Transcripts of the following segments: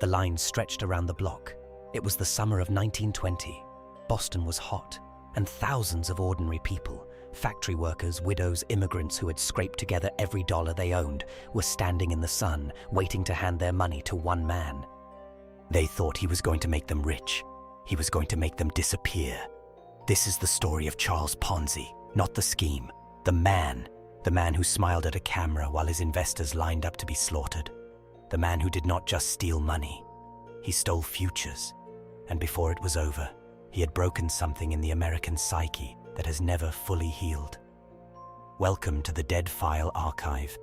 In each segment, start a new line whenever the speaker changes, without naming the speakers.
The line stretched around the block. It was the summer of 1920. Boston was hot, and thousands of ordinary people, factory workers, widows, immigrants who had scraped together every dollar they owned, were standing in the sun, waiting to hand their money to one man. They thought he was going to make them rich. He was going to make them disappear. This is the story of Charles Ponzi, not the scheme. The man who smiled at a camera while his investors lined up to be slaughtered. The man who did not just steal money, he stole futures. And before it was over, he had broken something in the American psyche that has never fully healed. Welcome to the Dead File Archive.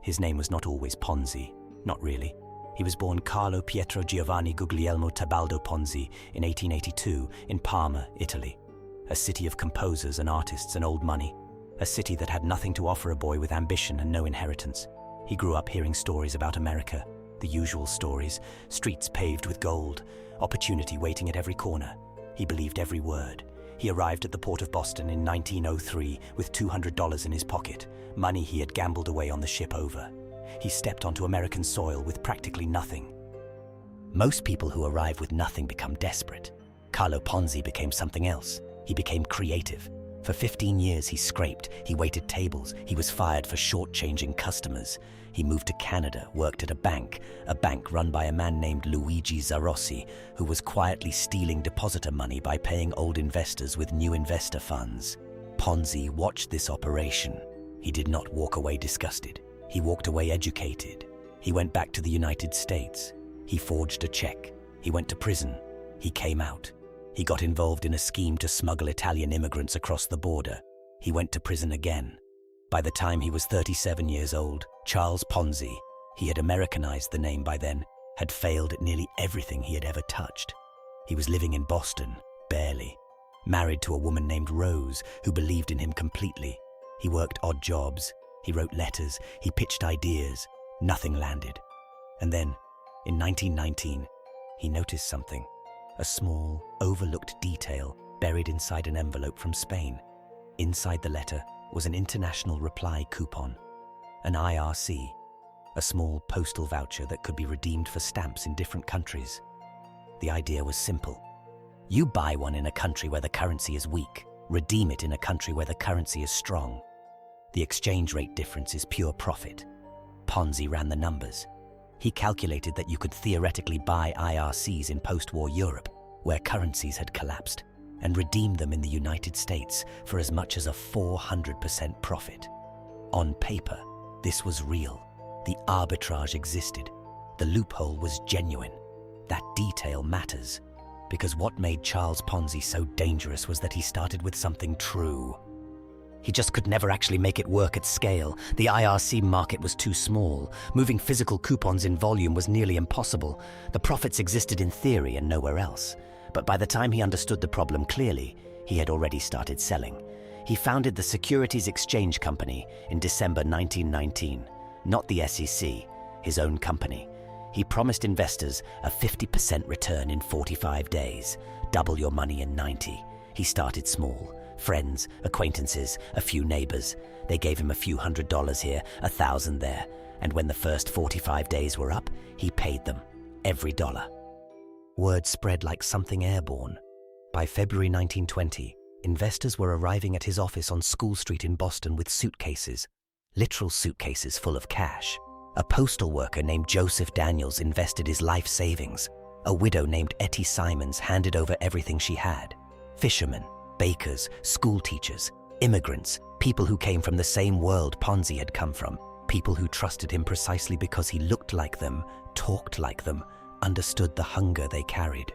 His name was not always Ponzi, not really. He was born Carlo Pietro Giovanni Guglielmo Tebaldo Ponzi in 1882 in Parma, Italy, a city of composers and artists and old money, a city that had nothing to offer a boy with ambition and no inheritance. He grew up hearing stories about America, the usual stories, streets paved with gold, opportunity waiting at every corner. He believed every word. He arrived at the port of Boston in 1903 with $200 in his pocket, money he had gambled away on the ship over. He stepped onto American soil with practically nothing. Most people who arrive with nothing become desperate. Carlo Ponzi became something else. He became creative. For 15 years he scraped, he waited tables, he was fired for shortchanging customers. He moved to Canada, worked at a bank run by a man named Luigi Zarossi, who was quietly stealing depositor money by paying old investors with new investor funds. Ponzi watched this operation. He did not walk away disgusted. He walked away educated. He went back to the United States. He forged a check. He went to prison. He came out. He got involved in a scheme to smuggle Italian immigrants across the border. He went to prison again. By the time he was 37 years old, Charles Ponzi, he had Americanized the name by then, had failed at nearly everything he had ever touched. He was living in Boston, barely, married to a woman named Rose, who believed in him completely. He worked odd jobs. He wrote letters. He pitched ideas. Nothing landed. And then, in 1919, he noticed something. A small, overlooked detail buried inside an envelope from Spain. Inside the letter was an international reply coupon, an IRC, a small postal voucher that could be redeemed for stamps in different countries. The idea was simple. You buy one in a country where the currency is weak, redeem it in a country where the currency is strong. The exchange rate difference is pure profit. Ponzi ran the numbers. He calculated that you could theoretically buy IRCs in post-war Europe, where currencies had collapsed, and redeem them in the United States for as much as a 400% profit. On paper, this was real. The arbitrage existed. The loophole was genuine. That detail matters, because what made Charles Ponzi so dangerous was that he started with something true. He just could never actually make it work at scale. The IRC market was too small. Moving physical coupons in volume was nearly impossible. The profits existed in theory and nowhere else. But by the time he understood the problem clearly, he had already started selling. He founded the Securities Exchange Company in December 1919, not the SEC, his own company. He promised investors a 50% return in 45 days, double your money in 90. He started small. Friends, acquaintances, a few neighbors. They gave him a few $100 here, 1,000 there. And when the first 45 days were up, he paid them, every dollar. Word spread like something airborne. By February 1920, investors were arriving at his office on School Street in Boston with suitcases, literal suitcases full of cash. A postal worker named Joseph Daniels invested his life savings. A widow named Etty Simons handed over everything she had. Fishermen, bakers, school teachers, immigrants, people who came from the same world Ponzi had come from, people who trusted him precisely because he looked like them, talked like them, understood the hunger they carried.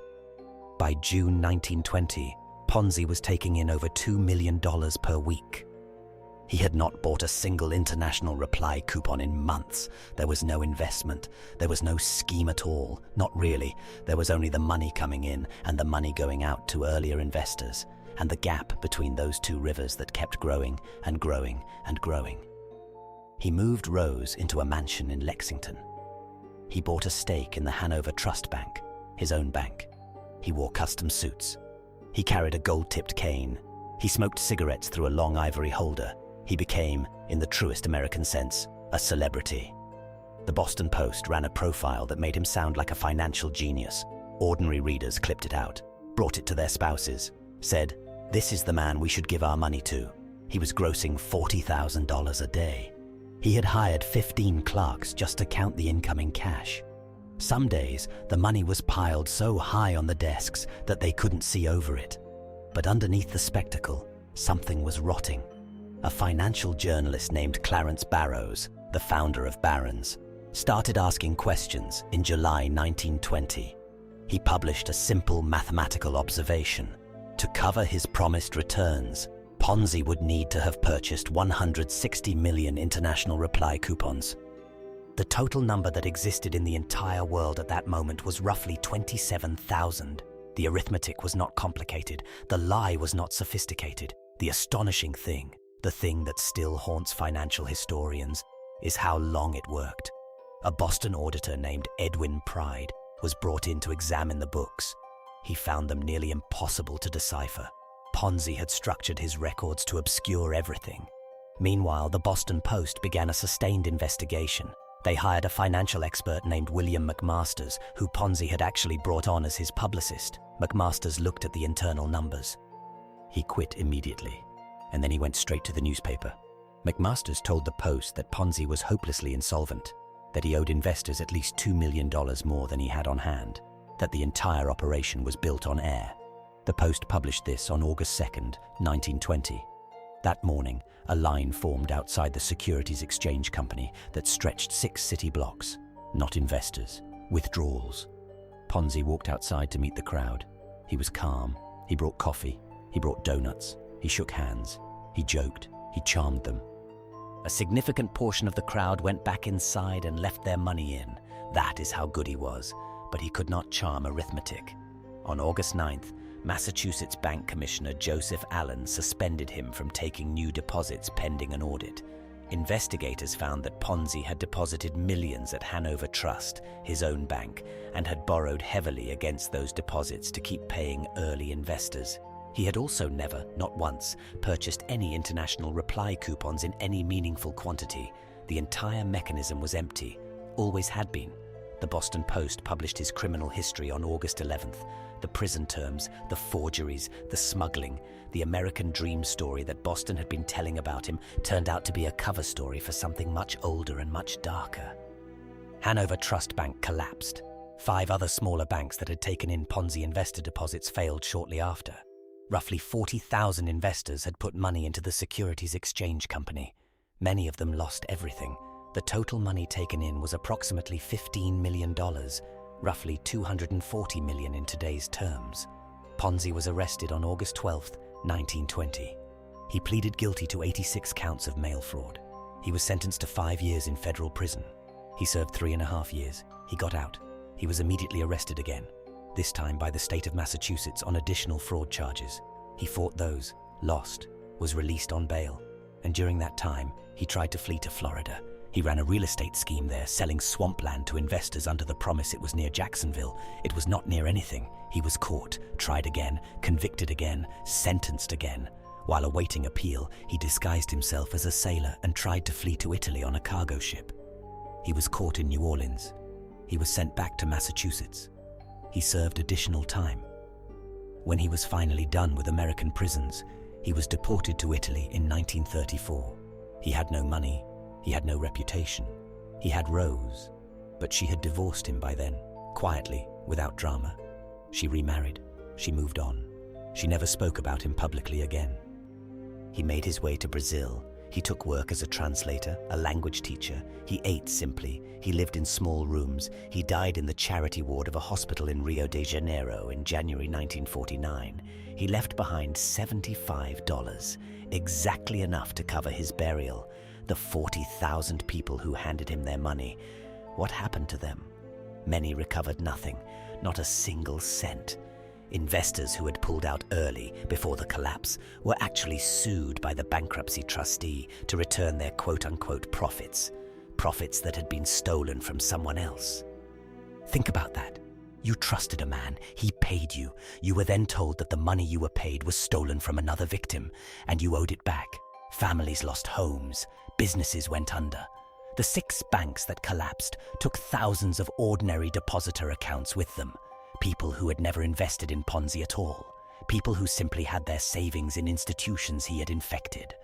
By June 1920, Ponzi was taking in over $2 million per week. He had not bought a single international reply coupon in months. There was no investment. There was no scheme at all. Not really. There was only the money coming in and the money going out to earlier investors, and the gap between those two rivers that kept growing and growing and growing. He moved Rose into a mansion in Lexington. He bought a stake in the Hanover Trust Bank, his own bank. He wore custom suits. He carried a gold-tipped cane. He smoked cigarettes through a long ivory holder. He became, in the truest American sense, a celebrity. The Boston Post ran a profile that made him sound like a financial genius. Ordinary readers clipped it out, brought it to their spouses, said, "This is the man we should give our money to. He was grossing $40,000 a day. He had hired 15 clerks just to count the incoming cash. Some days, the money was piled so high on the desks that they couldn't see over it. But underneath the spectacle, something was rotting." A financial journalist named Clarence Barrows, the founder of Barron's, started asking questions in July 1920. He published a simple mathematical observation. To cover his promised returns, Ponzi would need to have purchased 160 million international reply coupons. The total number that existed in the entire world at that moment was roughly 27,000. The arithmetic was not complicated. The lie was not sophisticated. The astonishing thing, the thing that still haunts financial historians, is how long it worked. A Boston auditor named Edwin Pride was brought in to examine the books. He found them nearly impossible to decipher. Ponzi had structured his records to obscure everything. Meanwhile, the Boston Post began a sustained investigation. They hired a financial expert named William McMasters, who Ponzi had actually brought on as his publicist. McMasters looked at the internal numbers. He quit immediately, and then he went straight to the newspaper. McMasters told the Post that Ponzi was hopelessly insolvent, that he owed investors at least $2 million more than he had on hand, that the entire operation was built on air. The Post published this on August 2nd, 1920. That morning, a line formed outside the Securities Exchange Company that stretched 6 city blocks. Not investors, withdrawals. Ponzi walked outside to meet the crowd. He was calm. He brought coffee. He brought donuts. He shook hands. He joked. He charmed them. A significant portion of the crowd went back inside and left their money in. That is how good he was. But he could not charm arithmetic. On August 9th, Massachusetts Bank Commissioner Joseph Allen suspended him from taking new deposits pending an audit. Investigators found that Ponzi had deposited millions at Hanover Trust, his own bank, and had borrowed heavily against those deposits to keep paying early investors. He had also never, not once, purchased any international reply coupons in any meaningful quantity. The entire mechanism was empty, always had been. The Boston Post published his criminal history on August 11th. The prison terms, the forgeries, the smuggling, the American dream story that Boston had been telling about him turned out to be a cover story for something much older and much darker. Hanover Trust Bank collapsed. 5 other smaller banks that had taken in Ponzi investor deposits failed shortly after. Roughly 40,000 investors had put money into the Securities Exchange Company. Many of them lost everything. The total money taken in was approximately $15 million, roughly $240 million in today's terms. Ponzi was arrested on August 12, 1920. He pleaded guilty to 86 counts of mail fraud. He was sentenced to 5 years in federal prison. He served 3.5 years. He got out. He was immediately arrested again, this time by the state of Massachusetts on additional fraud charges. He fought those, lost, was released on bail, and during that time, he tried to flee to Florida. He ran a real estate scheme there, selling swampland to investors under the promise it was near Jacksonville. It was not near anything. He was caught, tried again, convicted again, sentenced again. While awaiting appeal, he disguised himself as a sailor and tried to flee to Italy on a cargo ship. He was caught in New Orleans. He was sent back to Massachusetts. He served additional time. When he was finally done with American prisons, he was deported to Italy in 1934. He had no money. He had no reputation. He had Rose, but she had divorced him by then, quietly, without drama. She remarried. She moved on. She never spoke about him publicly again. He made his way to Brazil. He took work as a translator, a language teacher. He ate simply. He lived in small rooms. He died in the charity ward of a hospital in Rio de Janeiro in January 1949. He left behind $75, exactly enough to cover his burial. The 40,000 people who handed him their money. What happened to them? Many recovered nothing, not a single cent. Investors who had pulled out early, before the collapse, were actually sued by the bankruptcy trustee to return their quote-unquote profits. Profits that had been stolen from someone else. Think about that. You trusted a man, he paid you. You were then told that the money you were paid was stolen from another victim, and you owed it back. Families lost homes. Businesses went under. The 6 banks that collapsed took thousands of ordinary depositor accounts with them, people who had never invested in Ponzi at all, people who simply had their savings in institutions he had infected.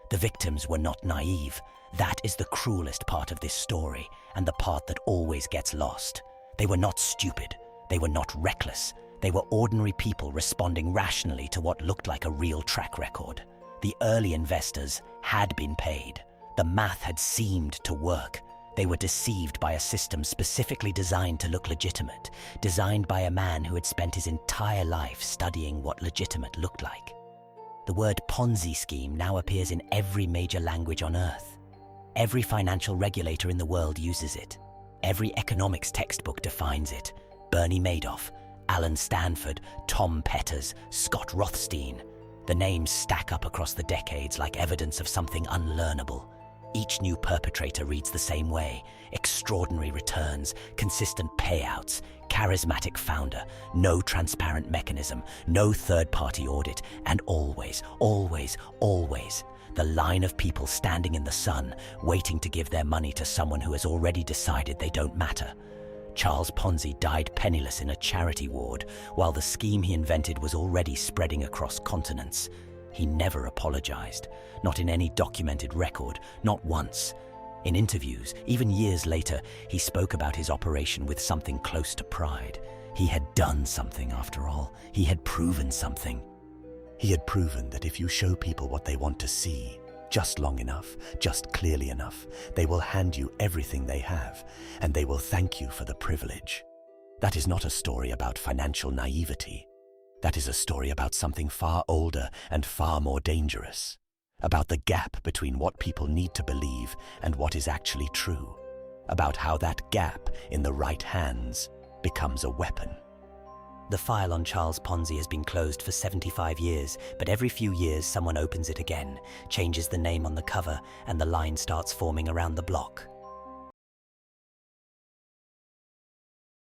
The victims were not naive. That is the cruelest part of this story, and the part that always gets lost. They were not stupid. They were not reckless. They were ordinary people responding rationally to what looked like a real track record. The early investors had been paid. The math had seemed to work. They were deceived by a system specifically designed to look legitimate, designed by a man who had spent his entire life studying what legitimate looked like. The word Ponzi scheme now appears in every major language on Earth. Every financial regulator in the world uses it. Every economics textbook defines it. Bernie Madoff, Alan Stanford, Tom Peters, Scott Rothstein. The names stack up across the decades like evidence of something unlearnable. Each new perpetrator reads the same way: extraordinary returns, consistent payouts, charismatic founder, no transparent mechanism, no third-party audit, and always, always, always, the line of people standing in the sun, waiting to give their money to someone who has already decided they don't matter. Charles Ponzi died penniless in a charity ward, while the scheme he invented was already spreading across continents. He never apologized, not in any documented record, not once. In interviews, even years later, he spoke about his operation with something close to pride. He had done something, after all. He had proven something. He had proven that if you show people what they want to see, just long enough, just clearly enough, they will hand you everything they have, and they will thank you for the privilege. That is not a story about financial naivety. That is a story about something far older and far more dangerous, about the gap between what people need to believe and what is actually true, about how that gap in the right hands becomes a weapon. The file on Charles Ponzi has been closed for 75 years, but every few years someone opens it again, changes the name on the cover, and the line starts forming around the block.